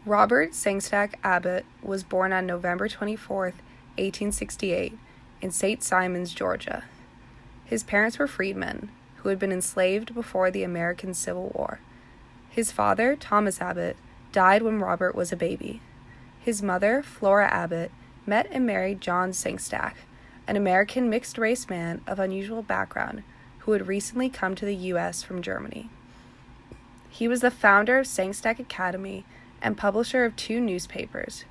Robert Sangstack Abbot was born on November 24, 1868, in St. Simons, Georgia. His parents were freedmen who had been enslaved before the American Civil War. His father, Thomas Abbot, died when Robert was a baby. His mother, Flora Abbot, met and married John Sangstack, an American mixed-race man of unusual background who had recently come to the U.S. from Germany. He was the founder of Sangstack Academy and publisher of 2 newspapers.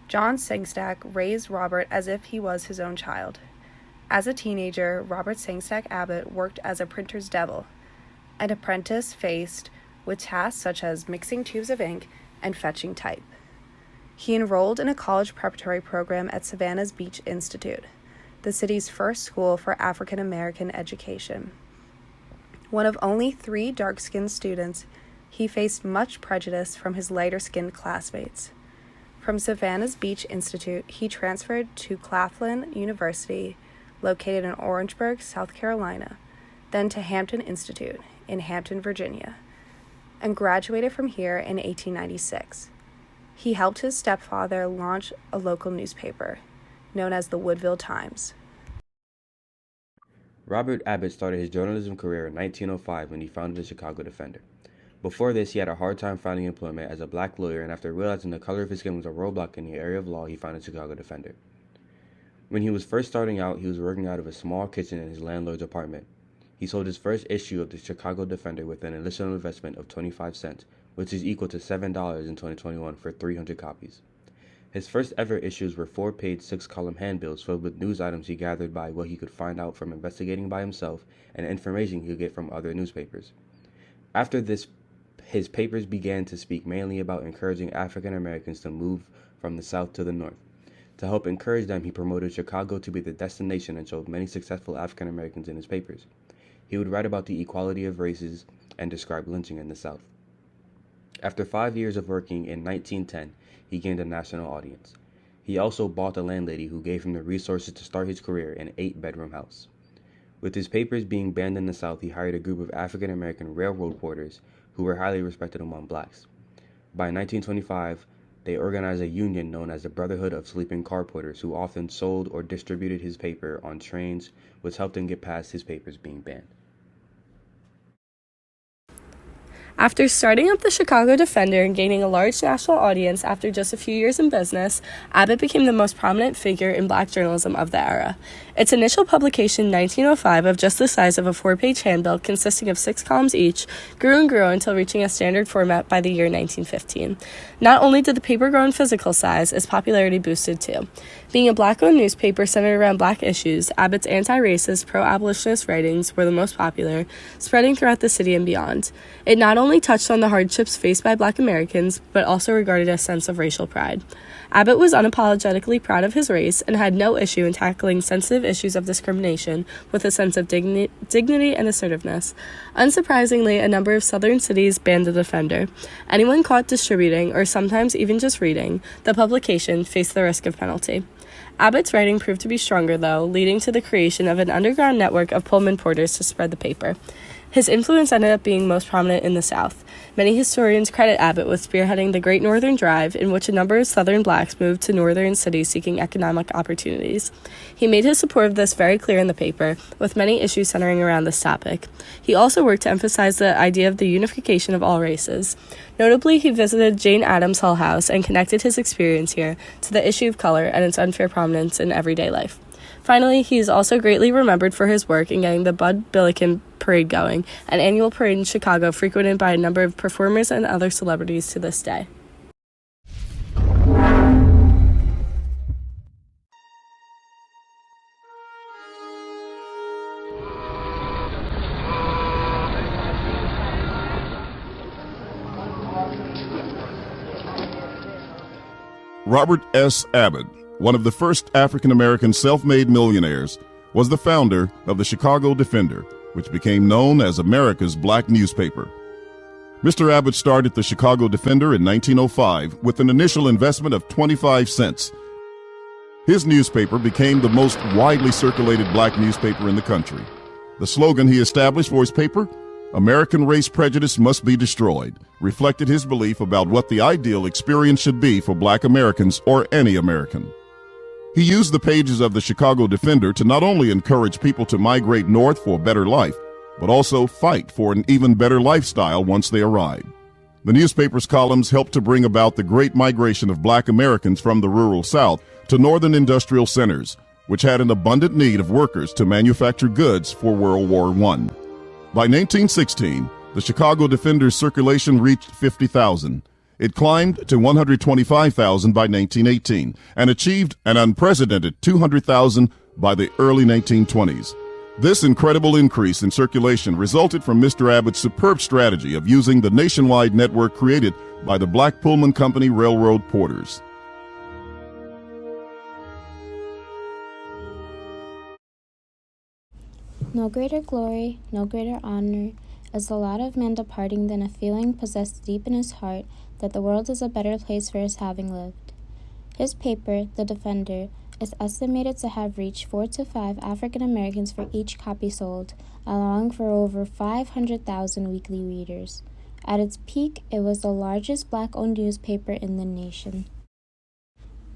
John Sangstack raised Robert as if he was his own child. As a teenager, Robert Sangstack Abbot worked as a printer's devil, an apprentice faced with tasks such as mixing tubes of ink and fetching type. He enrolled in a college preparatory program at Savannah's Beach Institute, the city's first school for African American education. One of only 3 dark-skinned students, he faced much prejudice from his lighter-skinned classmates. From Savannah's Beach Institute, he transferred to Claflin University, located in Orangeburg, South Carolina, then to Hampton Institute in Hampton, Virginia, and graduated from here in 1896. He helped his stepfather launch a local newspaper, known as the Woodville Times. Robert Abbot started his journalism career in 1905 when he founded the Chicago Defender. Before this, he had a hard time finding employment as a black lawyer, and after realizing the color of his skin was a roadblock in the area of law, he founded Chicago Defender. When he was first starting out, he was working out of a small kitchen in his landlord's apartment. He sold his first issue of the Chicago Defender with an initial investment of 25 cents, which is equal to $7 in 2021 for 300 copies. His first ever issues were 4-page, 6-column handbills filled with news items he gathered by what he could find out from investigating by himself and information he could get from other newspapers. After this, his papers began to speak mainly about encouraging African Americans to move from the South to the North. To help encourage them, he promoted Chicago to be the destination and showed many successful African Americans in his papers. He would write about the equality of races and describe lynching in the South. After 5 years of working in 1910, he gained a national audience. He also bought a landlady who gave him the resources to start his career in an 8-bedroom house. With his papers being banned in the South, he hired a group of African American railroad porters who were highly respected among blacks. By 1925, they organized a union known as the Brotherhood of Sleeping Car Porters, who often sold or distributed his paper on trains, which helped him get past his papers being banned. After starting up the Chicago Defender and gaining a large national audience after just a few years in business, Abbot became the most prominent figure in black journalism of the era. Its initial publication in 1905, of just the size of a 4-page handbill consisting of 6 columns each, grew and grew until reaching a standard format by the year 1915. Not only did the paper grow in physical size, its popularity boosted too. Being a black-owned newspaper centered around black issues, Abbott's anti-racist, pro-abolitionist writings were the most popular, spreading throughout the city and beyond. It not only touched on the hardships faced by black Americans, but also regarded a sense of racial pride. Abbot was unapologetically proud of his race and had no issue in tackling sensitive issues of discrimination with a sense of dignity and assertiveness. Unsurprisingly, a number of southern cities banned the Defender. Anyone caught distributing, or sometimes even just reading, the publication faced the risk of penalty. Abbott's writing proved to be stronger, though, leading to the creation of an underground network of Pullman porters to spread the paper. His influence ended up being most prominent in the South. Many historians credit Abbot with spearheading the Great Northern Drive, in which a number of Southern blacks moved to northern cities seeking economic opportunities. He made his support of this very clear in the paper, with many issues centering around this topic. He also worked to emphasize the idea of the unification of all races. Notably, he visited Jane Addams' Hull House and connected his experience here to the issue of color and its unfair prominence in everyday life. Finally, he is also greatly remembered for his work in getting the Bud Billiken Parade going, an annual parade in Chicago frequented by a number of performers and other celebrities to this day. Robert S. Abbot, one of the first African-American self-made millionaires, was the founder of the Chicago Defender, which became known as America's black newspaper. Mr. Abbot started the Chicago Defender in 1905 with an initial investment of 25 cents. His newspaper became the most widely circulated black newspaper in the country. The slogan he established for his paper, American race prejudice must be destroyed, reflected his belief about what the ideal experience should be for Black Americans or any American. He used the pages of the Chicago Defender to not only encourage people to migrate north for a better life, but also fight for an even better lifestyle once they arrive. The newspaper's columns helped to bring about the great migration of Black Americans from the rural South to northern industrial centers, which had an abundant need of workers to manufacture goods for World War I. By 1916, the Chicago Defender's circulation reached 50,000. It climbed to 125,000 by 1918 and achieved an unprecedented 200,000 by the early 1920s. This incredible increase in circulation resulted from Mr. Abbott's superb strategy of using the nationwide network created by the Black Pullman Company Railroad Porters. No greater glory, no greater honor, is the lot of man departing than a feeling possessed deep in his heart that the world is a better place for his having lived. His paper, The Defender, is estimated to have reached 4 to 5 African Americans for each copy sold, allowing for over 500,000 weekly readers. At its peak, it was the largest Black-owned newspaper in the nation.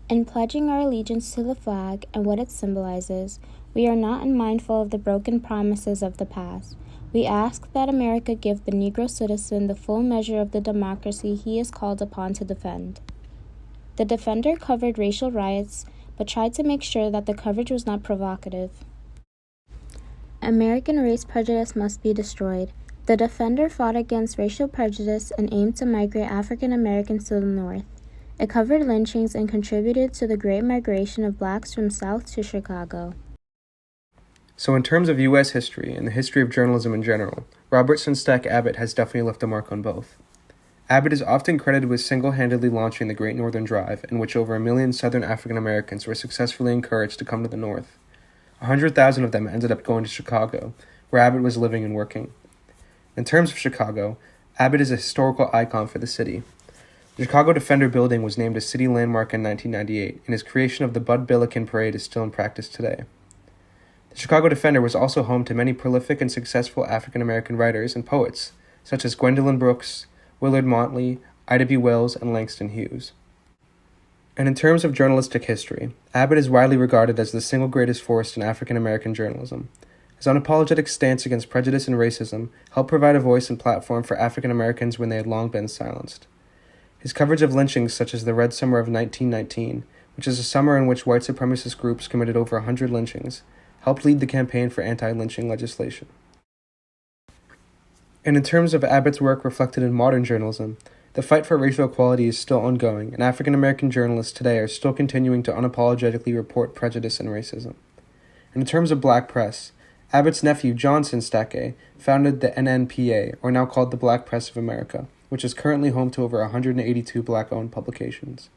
In pledging our allegiance to the flag and what it symbolizes, we are not unmindful of the broken promises of the past. We ask that America give the Negro citizen the full measure of the democracy he is called upon to defend. The Defender covered racial riots, but tried to make sure that the coverage was not provocative. American race prejudice must be destroyed. The Defender fought against racial prejudice and aimed to migrate African Americans to the North. It covered lynchings and contributed to the great migration of Blacks from South to Chicago. So in terms of U.S. history and the history of journalism in general, Robertson Stack Abbott has definitely left a mark on both. Abbott is often credited with single-handedly launching the Great Northern Drive, in which over 1 million Southern African Americans were successfully encouraged to come to the North. 100,000 of them ended up going to Chicago, where Abbott was living and working. In terms of Chicago, Abbott is a historical icon for the city. The Chicago Defender building was named a city landmark in 1998, and his creation of the Bud Billiken Parade is still in practice today. The Chicago Defender was also home to many prolific and successful African American writers and poets, such as Gwendolyn Brooks, Willard Motley, Ida B. Wells, and Langston Hughes. And in terms of journalistic history, Abbott is widely regarded as the single greatest force in African American journalism. His unapologetic stance against prejudice and racism helped provide a voice and platform for African Americans when they had long been silenced. His coverage of lynchings such as the Red Summer of 1919, which is a summer in which white supremacist groups committed over 100 lynchings, helped lead the campaign for anti-lynching legislation. And in terms of Abbott's work reflected in modern journalism, the fight for racial equality is still ongoing, and African American journalists today are still continuing to unapologetically report prejudice and racism. And in terms of Black press, Abbott's nephew, John Sinstake, founded the NNPA, or now called the Black Press of America, which is currently home to over 182 Black-owned publications.